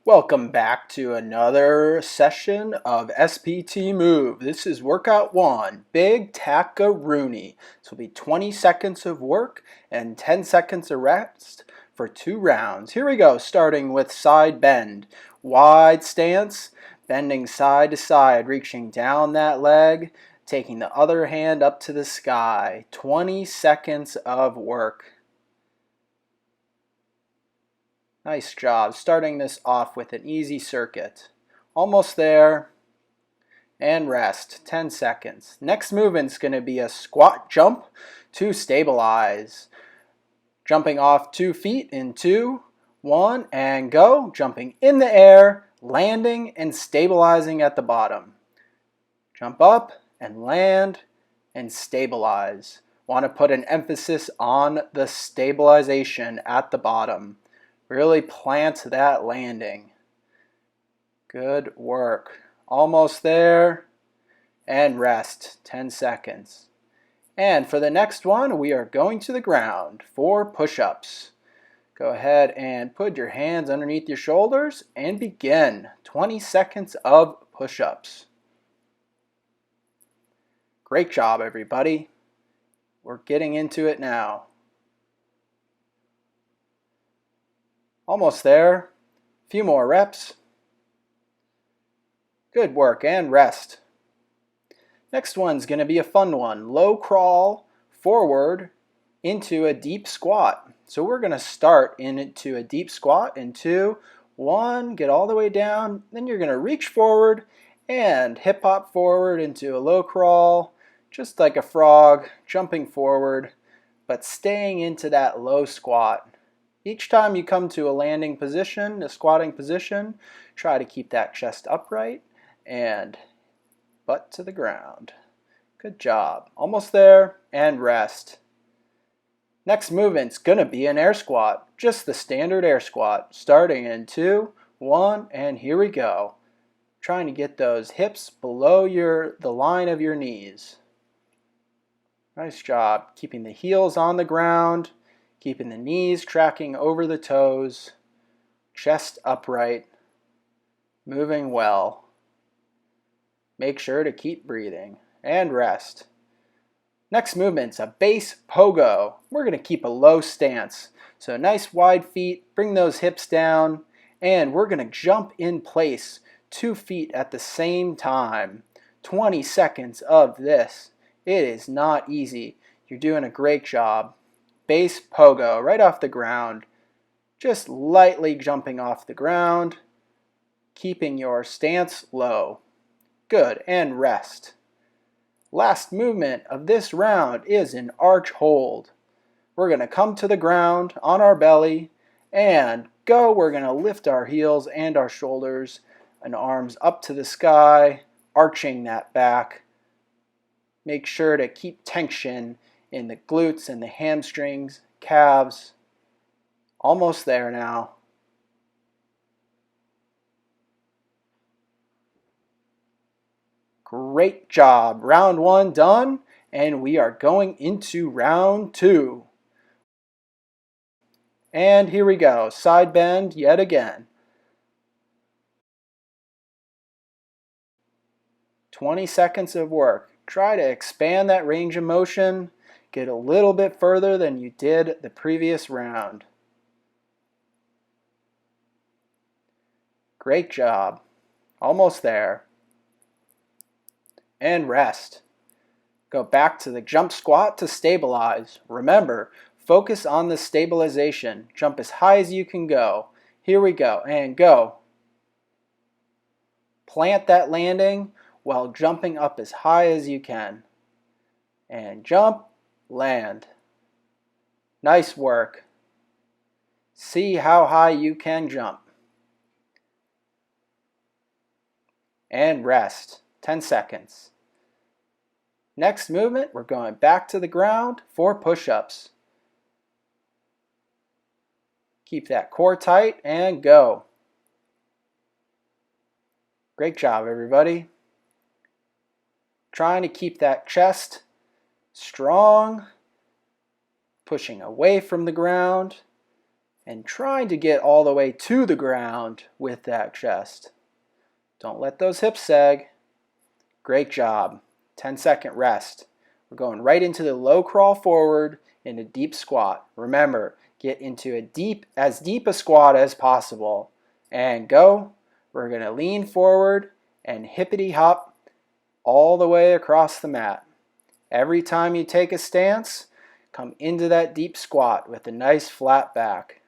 Welcome back to another session of SPT Move. This is workout 1, Big Tackaroonie. This will be 20 seconds of work and 10 seconds of rest for 2 rounds. Here we go, starting with side bend. Wide stance, bending side to side, reaching down that leg, taking the other hand up to the sky. 20 seconds of work. Nice job. Starting this off with an easy circuit. Almost there. And rest. 10 seconds. Next movement's going to be a squat jump to stabilize. Jumping off 2 feet in 2, 1, and go. Jumping in the air, landing, and stabilizing at the bottom. Jump up and land and stabilize. Want to put an emphasis on the stabilization at the bottom. Really plant that landing. Good work. Almost there. And rest. 10 seconds. And for the next one, we are going to the ground for push-ups. Go ahead and put your hands underneath your shoulders and begin. 20 seconds of push-ups. Great job, everybody. We're getting into it now. Almost there. A few more reps. Good work, and rest. Next one's going to be a fun one. Low crawl forward into a deep squat. So we're going to start into a deep squat in 2, 1, get all the way down. Then you're going to reach forward and hip hop forward into a low crawl, just like a frog, jumping forward, but staying into that low squat. Each time you come to a landing position, a squatting position, try to keep that chest upright and butt to the ground. Good job. Almost there, and rest. Next movement's going to be an air squat, just the standard air squat, starting in 2, 1, and here we go. Trying to get those hips below the line of your knees. Nice job. Keeping the heels on the ground. Keeping the knees tracking over the toes, chest upright, moving well. Make sure to keep breathing and rest. Next movement's a base pogo. We're going to keep a low stance. So nice wide feet, bring those hips down, and we're going to jump in place 2 feet at the same time. 20 seconds of this. It is not easy. You're doing a great job. Base pogo, right off the ground. Just lightly jumping off the ground, keeping your stance low. Good, and rest. Last movement of this round is an arch hold. We're going to come to the ground on our belly and go. We're going to lift our heels and our shoulders and arms up to the sky, arching that back. Make sure to keep tension in the glutes and the hamstrings, calves. Almost there now. Great job. Round 1 done, and we are going into round 2. And here we go. Side bend yet again. 20 seconds of work. Try to expand that range of motion. Get a little bit further than you did the previous round. Great job. Almost there. And rest. Go back to the jump squat to stabilize. Remember, focus on the stabilization. Jump as high as you can go. Here we go, and go. Plant that landing while jumping up as high as you can. And jump. Land. Nice work. See how high you can jump. And rest. 10 seconds. Next movement, we're going back to the ground for push-ups. Keep that core tight and go. Great job, everybody. Trying to keep that chest strong, pushing away from the ground, and trying to get all the way to the ground with that chest. Don't let those hips sag. Great job. 10-second rest. We're going right into the low crawl forward in a deep squat. Remember, get into as deep a squat as possible. And go. We're going to lean forward and hippity hop all the way across the mat. Every time you take a stance, come into that deep squat with a nice flat back.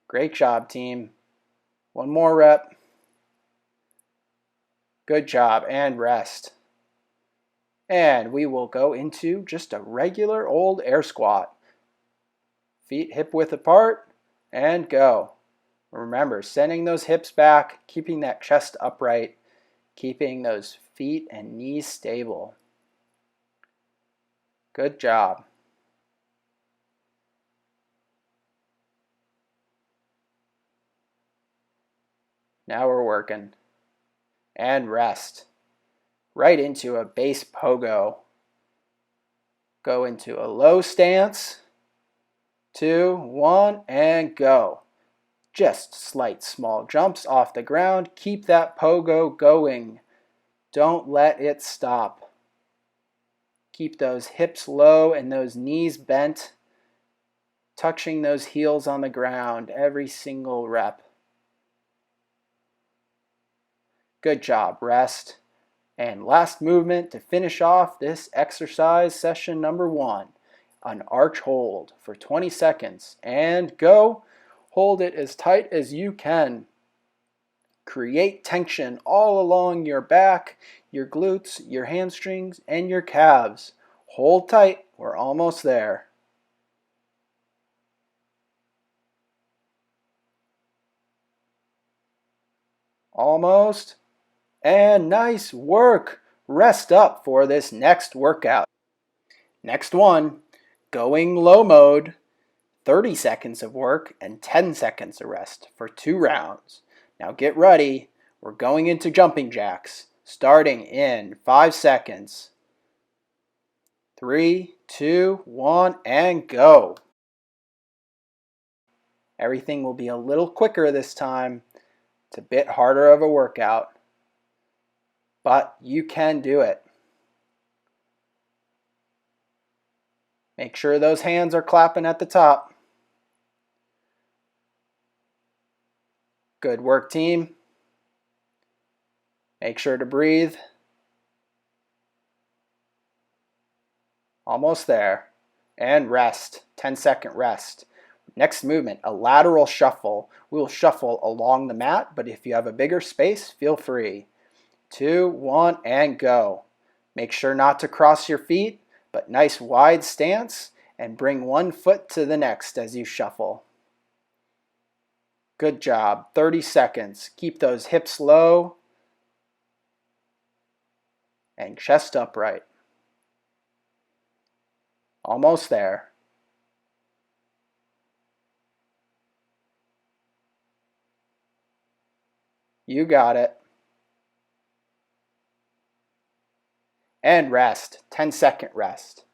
Great job, team. One more rep. Good job, and rest. And we will go into just a regular old air squat. Feet hip width apart, and go. Remember, sending those hips back, keeping that chest upright, keeping those feet and knees stable. Good job. Now we're working. And rest. Right into a base pogo. Go into a low stance. 2, 1, and go. Just slight small jumps off the ground. Keep that pogo going. Don't let it stop. Keep those hips low and those knees bent, touching those heels on the ground every single rep. Good job. Rest. And last movement to finish off this exercise session number 1. An arch hold for 20 seconds. And go. Hold it as tight as you can. Create tension all along your back, your glutes, your hamstrings, and your calves. Hold tight. We're almost there. Almost. And nice work. Rest up for this next workout. Next one, going low mode. 30 seconds of work and 10 seconds of rest for 2 rounds. Now get ready. We're going into jumping jacks, starting in 5 seconds. 3, 2, 1, and go. Everything will be a little quicker this time. It's a bit harder of a workout, but you can do it. Make sure those hands are clapping at the top. Good work, team. Make sure to breathe. Almost there. And rest. 10-second rest. Next movement, a lateral shuffle. We will shuffle along the mat, but if you have a bigger space, feel free. 2, 1, and go. Make sure not to cross your feet, but nice wide stance, and bring one foot to the next as you shuffle. Good job. 30 seconds. Keep those hips low and chest upright. Almost there. You got it. And rest. 10-second rest.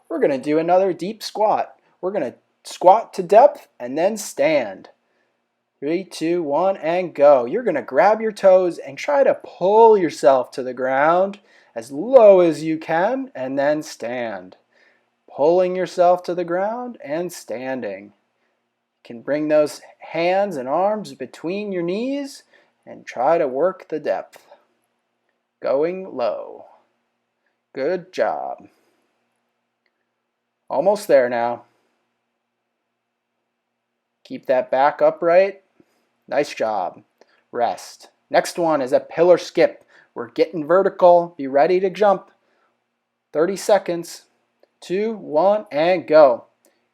We're going to do another deep squat. We're going to squat to depth and then stand. 3, 2, 1, and go. You're going to grab your toes and try to pull yourself to the ground as low as you can and then stand. Pulling yourself to the ground and standing. You can bring those hands and arms between your knees and try to work the depth. Going low. Good job. Almost there now. Keep that back upright. Nice job. Rest. Next one is a pillar skip. We're getting vertical. Be ready to jump. 30 seconds. 2, 1, and go.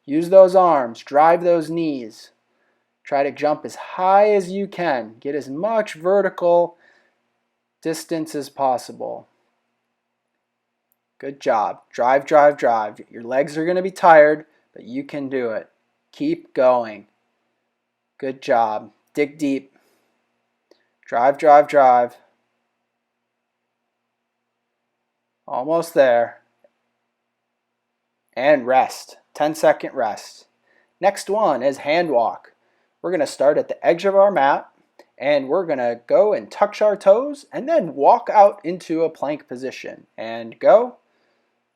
Use those arms. Drive those knees. Try to jump as high as you can. Get as much vertical distance as possible. Good job. Drive, drive, drive. Your legs are going to be tired, but you can do it. Keep going. Good job. Dig deep. Drive, drive, drive. Almost there. And rest. 10-second rest. Next one is hand walk. We're going to start at the edge of our mat, and we're going to go and touch our toes and then walk out into a plank position. And go.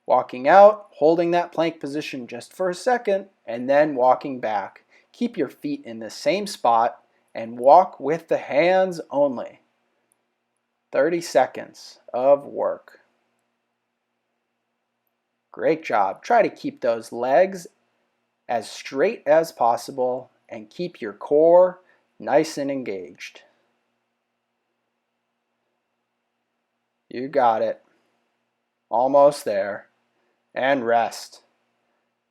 Walking out, holding that plank position just for a second, and then walking back. Keep your feet in the same spot and walk with the hands only. 30 seconds of work. Great job. Try to keep those legs as straight as possible and keep your core nice and engaged. You got it. Almost there. And rest.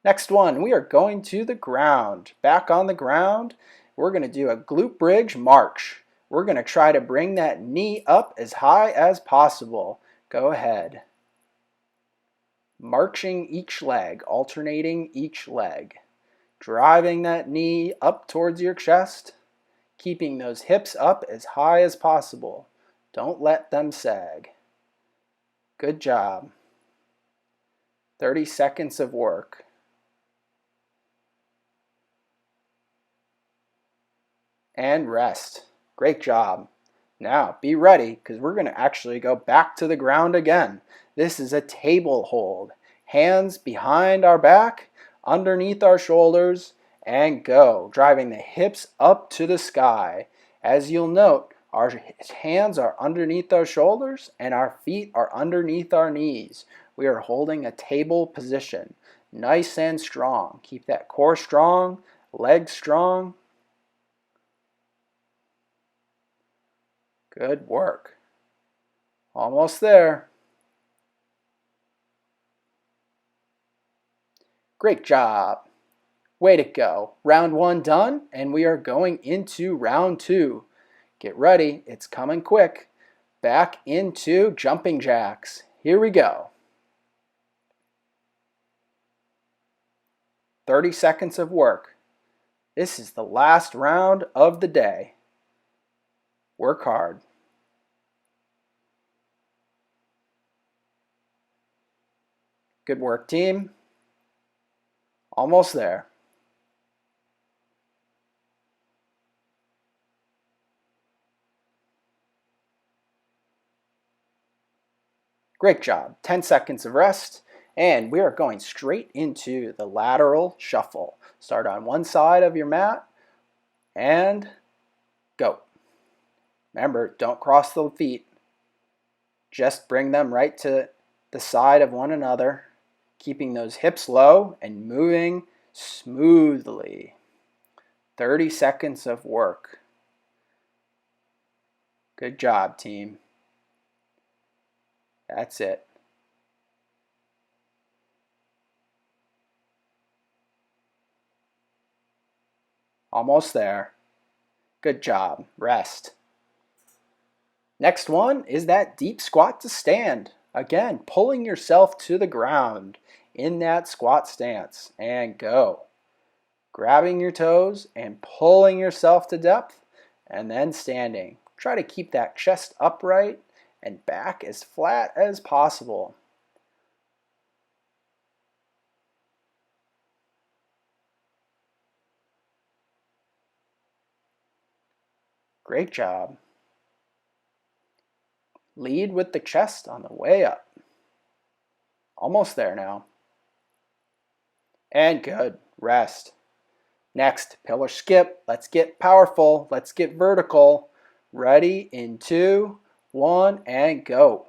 Next one, we are going to the ground. Back on the ground, we're going to do a glute bridge march. We're going to try to bring that knee up as high as possible. Go ahead. Marching each leg, alternating each leg. Driving that knee up towards your chest. Keeping those hips up as high as possible. Don't let them sag. Good job. 30 seconds of work. And rest. Great job. Now be ready because we're going to actually go back to the ground again. This is a table hold. Hands behind our back, underneath our shoulders, and go. Driving the hips up to the sky. As you'll note, our hands are underneath our shoulders and our feet are underneath our knees. We are holding a table position, nice and strong. Keep that core strong, legs strong. Good work. Almost there. Great job. Way to go. Round one done, and we are going into round two. Get ready, it's coming quick. Back into jumping jacks. Here we go. 30 seconds of work. This is the last round of the day. Work hard. Good work, team. Almost there. Great job. 10 seconds of rest. And we are going straight into the lateral shuffle. Start on one side of your mat and go. Remember, don't cross the feet. Just bring them right to the side of one another, keeping those hips low and moving smoothly. 30 seconds of work. Good job, team. That's it. Almost there. Good job. Rest. Next one is that deep squat to stand. Again, pulling yourself to the ground in that squat stance. And go. Grabbing your toes and pulling yourself to depth and then standing. Try to keep that chest upright and back as flat as possible. Great job. Lead with the chest on the way up. Almost there now. And good. Rest. Next, pillar skip. Let's get powerful. Let's get vertical. Ready in 2, 1, and go.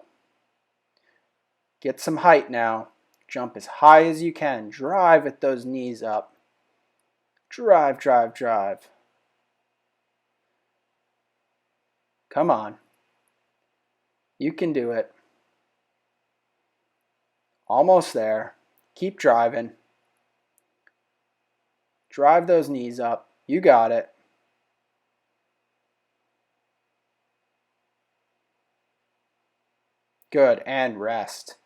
Get some height now. Jump as high as you can. Drive with those knees up. Drive, drive, drive. Come on. You can do it. Almost there. Keep driving. Drive those knees up. You got it. Good, and rest.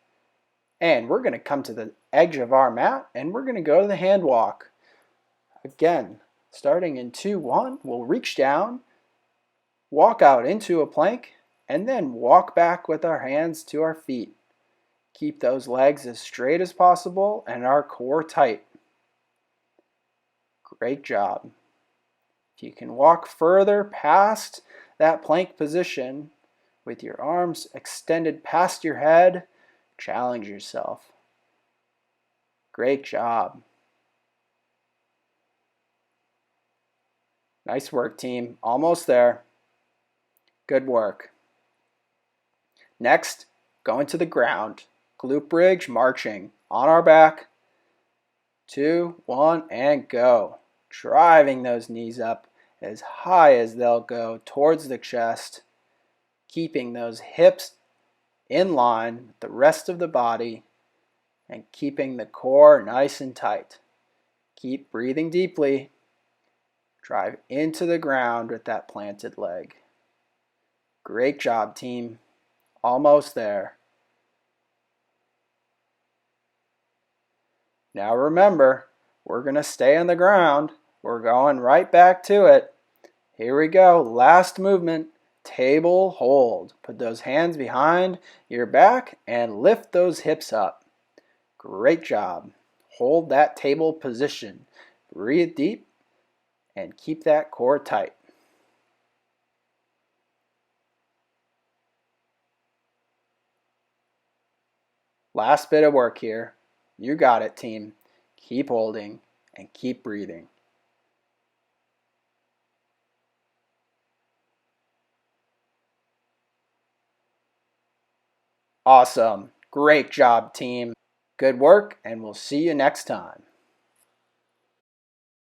And we're going to come to the edge of our mat and we're going to go to the hand walk. Again, starting in 2, 1, we'll reach down, walk out into a plank, and then walk back with our hands to our feet. Keep those legs as straight as possible and our core tight. Great job. If you can walk further past that plank position with your arms extended past your head, challenge yourself. Great job. Nice work, team. Almost there. Good work. Next, going to the ground. Glute bridge, marching on our back. 2, 1, and go. Driving those knees up as high as they'll go towards the chest, keeping those hips in line with the rest of the body and keeping the core nice and tight. Keep breathing deeply. Drive into the ground with that planted leg. Great job, team. Almost there. Now remember, we're going to stay on the ground. We're going right back to it. Here we go. Last movement. Table hold. Put those hands behind your back and lift those hips up. Great job. Hold that table position. Breathe deep and keep that core tight. Last bit of work here. You got it, team. Keep holding and keep breathing. Awesome. Great job, team. Good work, and we'll see you next time.